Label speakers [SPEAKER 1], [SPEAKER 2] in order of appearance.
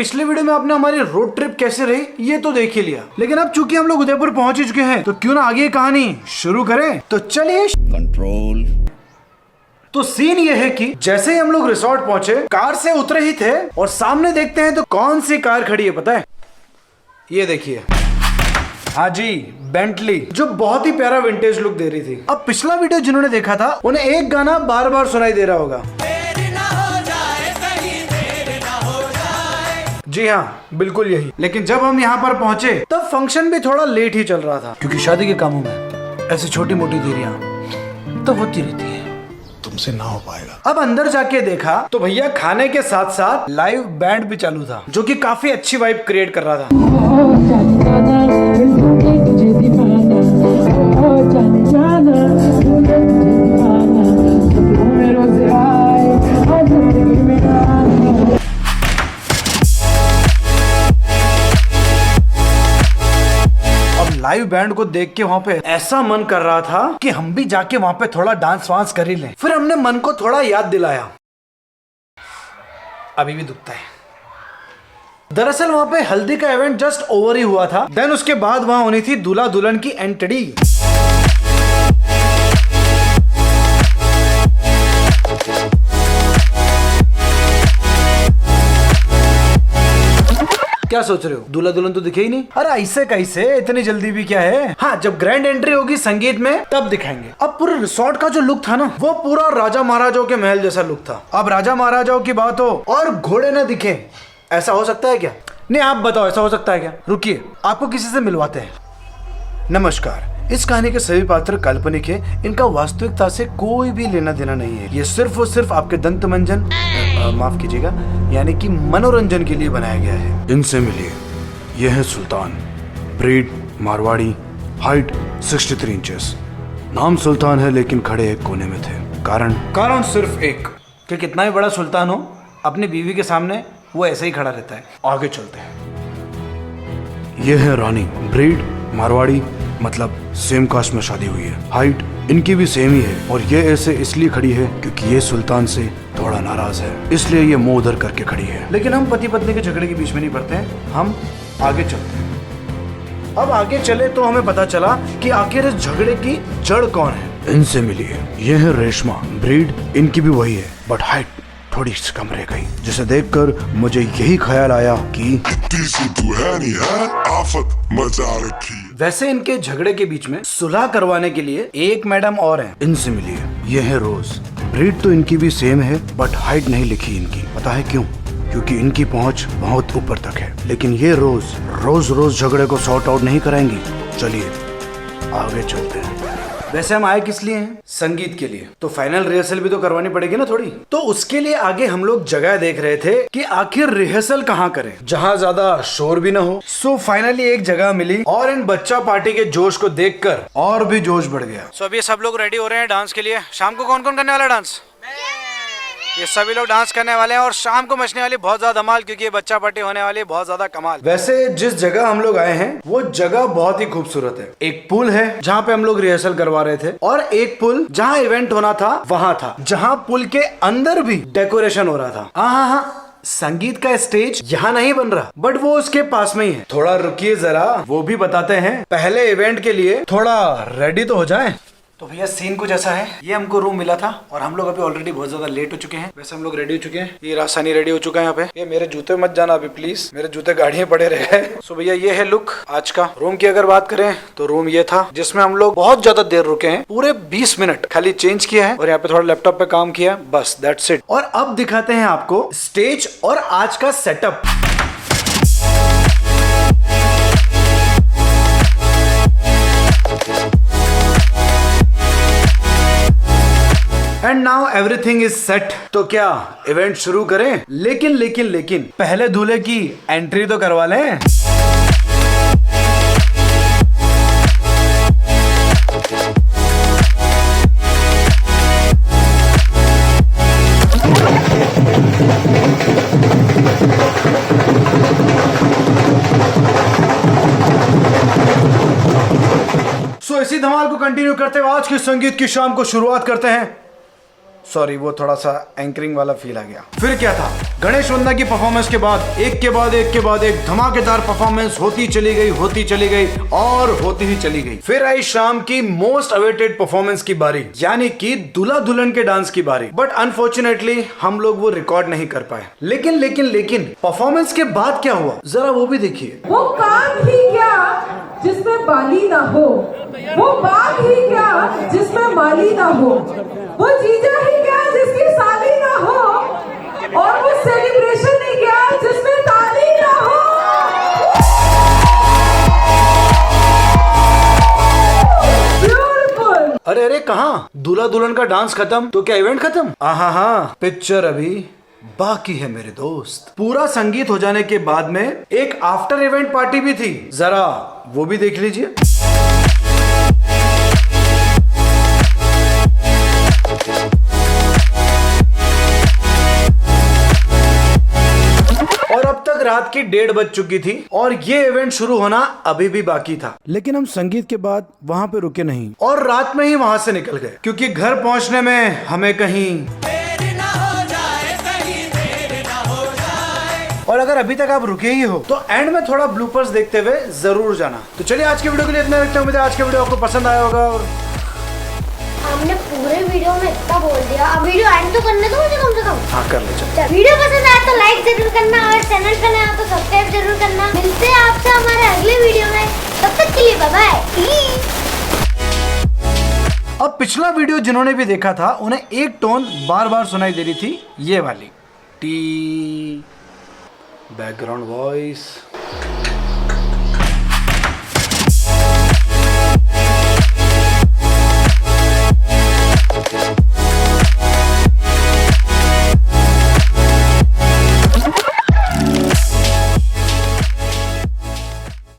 [SPEAKER 1] पिछले वीडियो में आपने हमारी रोड ट्रिप कैसे रही ये तो देख ही लिया, लेकिन अब चूंकि हम लोग उदयपुर पहुंच ही चुके हैं तो क्यों ना आगे कहानी शुरू करें। तो चलिए कंट्रोल। तो सीन ये है कि जैसे ही हम लोग रिसोर्ट पहुंचे, कार से उतरे ही थे और सामने देखते हैं तो कौन सी कार खड़ी है पता है? ये देखिए, हाँ जी, बेंटली, जो बहुत ही प्यारा विंटेज लुक दे रही थी। अब पिछला वीडियो जिन्होंने देखा था उन्हें एक गाना बार बार सुनाई दे रहा होगा। जी हाँ, बिल्कुल यही। लेकिन जब हम यहाँ पर पहुंचे तब फंक्शन भी थोड़ा लेट ही चल रहा था, क्योंकि शादी के कामों में ऐसी छोटी मोटी देरियां तो होती रहती है, तुमसे ना हो पाएगा। अब अंदर जाके देखा तो भैया खाने के साथ साथ लाइव बैंड भी चालू था, जो कि काफी अच्छी वाइब क्रिएट कर रहा था। लाइव बैंड को देख के वहाँ पे ऐसा मन कर रहा था कि हम भी जाके वहाँ पे थोड़ा डांस वांस कर ही लें। फिर हमने मन को थोड़ा याद दिलाया, अभी भी दुखता है। दरअसल वहाँ पे हल्दी का इवेंट जस्ट ओवर ही हुआ था। देन उसके बाद वहाँ होनी थी दूल्हा दुल्हन की एंट्री। क्या सोच रहे हो, दूल्हा दुल्हन तो दिखे ही नहीं? अरे ऐसे कैसे, इतनी जल्दी भी क्या है। हाँ, जब ग्रैंड एंट्री होगी संगीत में तब दिखाएंगे। अब पूरे रिसोर्ट का जो लुक था ना, वो पूरा राजा महाराजाओं के महल जैसा लुक था। अब राजा महाराजाओं की बात हो और घोड़े न दिखे, ऐसा हो सकता है क्या? नहीं, आप बताओ, ऐसा हो सकता है क्या? रुकिए, आपको किसी से मिलवाते हैं। नमस्कार, इस कहानी के सभी पात्र काल्पनिक है, इनका वास्तविकता से कोई भी लेना देना नहीं है। ये सिर्फ और सिर्फ आपके दंत मंजन, माफ कीजिएगा, यानी कि मनोरंजन के लिए बनाया गया है। इनसे मिलिए, यह है सुल्तान, ब्रीड मारवाड़ी, हाइट 63 इंचेस। नाम सुल्तान है लेकिन खड़े एक कोने में थे। कारण सिर्फ एक कि कितना ही बड़ा सुल्तान हो, अपनी बीवी के सामने वो ऐसे ही खड़ा रहता है। आगे चलते हैं। यह है रानी, ब्रीड मारवाड़ी, मतलब सेम कास्ट में शादी हुई है। हाइट इनकी भी सेम ही है और ये ऐसे इसलिए खड़ी है क्योंकि ये सुल्तान से थोड़ा नाराज है, इसलिए ये मुंह उधर करके खड़ी है। लेकिन हम पति पत्नी के झगड़े के बीच में नहीं पड़ते हैं, हम आगे चलते हैं। अब आगे चले तो हमें पता चला कि आखिर इस झगड़े की जड़ कौन है। इनसे मिलिए, ये है रेशमा, ब्रीड इनकी भी वही है, बट हाइट थोड़ी सी कम रह गई, जिसे देखकर मुझे यही ख्याल आया कि आफत मचा रखी। वैसे इनके झगड़े के बीच में सुलह करवाने के लिए एक मैडम और हैं। इनसे मिलिए, ये है रोज, ब्रीड तो इनकी भी सेम है बट हाइट नहीं लिखी इनकी। पता है क्यों? क्योंकि इनकी पहुंच बहुत ऊपर तक है। लेकिन ये रोज झगड़े को सॉर्ट आउट नहीं कराएंगी। चलिए आगे चलते हैं। वैसे हम आए किस लिए हैं? संगीत के लिए। तो फाइनल रिहर्सल भी तो करवानी पड़ेगी ना थोड़ी। तो उसके लिए आगे हम लोग जगह देख रहे थे कि आखिर रिहर्सल कहाँ करें जहाँ ज्यादा शोर भी ना हो। सो फाइनली एक जगह मिली और इन बच्चा पार्टी के जोश को देखकर और भी जोश बढ़ गया। सो अभी सब लोग रेडी हो रहे हैं डांस के लिए। शाम को कौन कौन करने वाला डांस? ये सभी लोग डांस करने वाले हैं और शाम को मचने वाली बहुत ज्यादा धमाल, क्योंकि ये बच्चा पार्टी होने वाली है बहुत ज्यादा कमाल। वैसे जिस जगह हम लोग आए हैं वो जगह बहुत ही खूबसूरत है। एक पुल है जहाँ पे हम लोग रिहर्सल करवा रहे थे और एक पुल जहाँ इवेंट होना था वहाँ था, जहाँ पुल के अंदर भी डेकोरेशन हो रहा था। हाँ, संगीत का स्टेज यहाँ नहीं बन रहा बट वो उसके पास में ही है। थोड़ा रुकिए जरा, वो भी बताते हैं। पहले इवेंट के लिए थोड़ा रेडी तो हो जाए। तो भैया सीन कुछ ऐसा है, ये हमको रूम मिला था और हम लोग अभी ऑलरेडी बहुत ज्यादा लेट हो चुके हैं। वैसे हम लोग रेडी हो चुके हैं, ये रासानी रेडी हो चुका है यहाँ पे। ये मेरे जूते मत जाना अभी प्लीज, मेरे जूते गाड़ी में पड़े रहे। सो भैया ये है लुक आज का। रूम की अगर बात करें तो रूम ये था जिसमें हम लोग बहुत ज्यादा देर रुके हैं, पूरे 20 मिनट खाली चेंज किया है और यहाँ पे थोड़ा लैपटॉप पे काम किया, बस दैट्स इट। और अब दिखाते हैं आपको स्टेज और आज का setup. And now everything is set. तो क्या इवेंट शुरू करें? लेकिन पहले दूल्हे की एंट्री तो करवा लें। सो इसी धमाल को कंटिन्यू करते हुए आज की संगीत की शाम को शुरुआत करते हैं। सॉरी, वो थोड़ा सा एंकरिंग वाला फील आ गया। फिर क्या था, गणेश वंदना की परफॉर्मेंस के बाद एक के बाद एक धमाकेदार परफॉर्मेंस होती चली गई और होती ही चली गई। फिर आई शाम की मोस्ट अवेटेड परफॉर्मेंस की बारी, यानी कि दूल्हा दुल्हन के डांस की बारी। बट अनफॉर्चुनेटली हम लोग वो रिकॉर्ड नहीं कर पाए। लेकिन परफॉर्मेंस के बाद क्या हुआ, जरा वो भी देखिए।
[SPEAKER 2] वो कान ही क्या जिसमें बाली ना हो, वो बाग ही क्या जिसमें माली ना हो, वो जीजा ही क्या जिसकी साली ना हो, और वो सेलिब्रेशन ही क्या जिसमें ताली ना हो। ब्यूटीफुल।
[SPEAKER 1] अरे कहाँ, दूल्हा दुल्हन का डांस खत्म तो क्या इवेंट खत्म? हाँ, पिक्चर अभी बाकी है मेरे दोस्त। पूरा संगीत हो जाने के बाद में एक आफ्टर इवेंट पार्टी भी थी, जरा वो भी देख लीजिए। और अब तक रात की 1:30 बज चुकी थी और ये इवेंट शुरू होना अभी भी बाकी था। लेकिन हम संगीत के बाद वहां पे रुके नहीं और रात में ही वहां से निकल गए, क्योंकि घर पहुंचने में हमें कहीं और अगर अभी तक आप रुके ही हो तो एंड में थोड़ा ब्लूपर्स देखते हुए जरूर जाना। तो चलिए आज के वीडियो के लिए इतना रखते हैं। उम्मीद है आज के वीडियो आपको पसंद आया होगा। और
[SPEAKER 3] हमने पूरे वीडियो में इतना बोल दिया, अब वीडियो एंड तो करने दो मुझे कम से कम।
[SPEAKER 1] हाँ, कर ले चल।
[SPEAKER 3] वीडियो पसंद आया तो लाइक जरूर करना और चैनल पे नया तो सब्सक्राइब जरूर करना। मिलते हैं आपसे हमारे अगले वीडियो में, तब तक के लिए बाय बाय।
[SPEAKER 1] अब पिछला वीडियो जिन्होंने भी देखा था उन्हें एक टोन बार बार सुनाई दे रही थी, ये वाली टी बैकग्राउंड वॉइस।